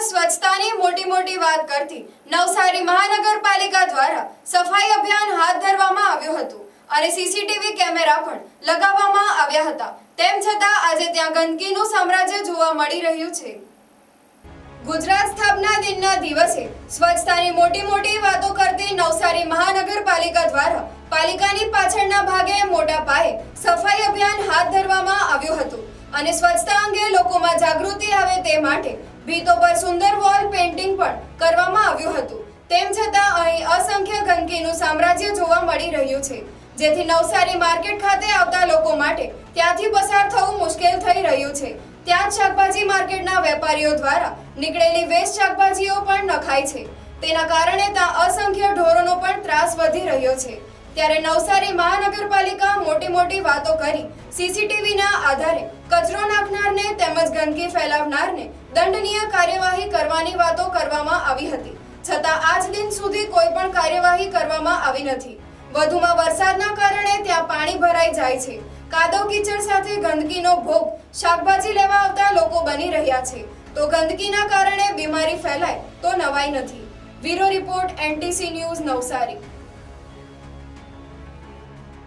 સ્વચ્છતાની મોટી વાત કરતી નવસારી મહાનગરપાલિકા દ્વારા સફાઈ અભિયાન હાથ ધરવામાં આવ્યું હતું અને સીસીટીવી કેમેરા પણ લગાવવામાં આવ્યા હતા। તેમ છતાં આજે ત્યાં ગંદકીનું સામ્રાજ્ય જોવા મળી રહ્યું છે। ગુજરાત સ્થાપના દિનના દિવસે સ્વચ્છતાની મોટી વાતો કરતી નવસારી મહાનગરપાલિકા દ્વારા પાલિકાની પાછળના ભાગે મોટા પાયે સફાઈ અભિયાન હાથ ધરવામાં આવ્યું હતું અને સ્વચ્છતા અંગે લોકોમાં જાગૃતિ આવે તે માટે ભીતો પર સુંદર વોલ પેઇન્ટિંગ પણ કરવામાં આવ્યું હતું। તેમ છતાં અહીં અસંખ્ય ગંદકીનું સામ્રાજ્ય જોવા મળી રહ્યું છે, જેથી નવસારી માર્કેટ ખાતે આવતા લોકો માટે ત્યાંથી પસાર થવું મુશ્કેલ થઈ રહ્યું છે। ત્યાં જ શાકભાજી માર્કેટના વેપારીઓ દ્વારા નીકળેલી વેસ્ટ શાકભાજીઓ પણ નખાય છે। તેના કારણે ત્યાં અસંખ્ય ઢોરોનો પણ ત્રાસ વધી રહ્યો છે। ત્યારે નવસારી મહાનગરપાલિકા મોટી વાતો કરી સીસીટીવીના આધારે કચરો નાખનારને તેમજ ગંદકી ફેલાવનારને દંડનીય કાર્યવાહી કરવાની વાતો કરવામાં આવી હતી, છતાં આજ દિન સુધી કોઈ પણ કાર્યવાહી કરવામાં આવી નથી। વધુમાં વરસાદના કારણે ત્યાં પાણી ભરાઈ જાય છે। કાદવ કીચડ સાથે ગંદકીનો ભોગ શાકભાજી લેવા આવતા લોકો બની રહ્યા છે, તો ગંદકીના કારણે બીમારી ફેલાય તો નવાઈ નથી। Bureau report NTC news Navsari.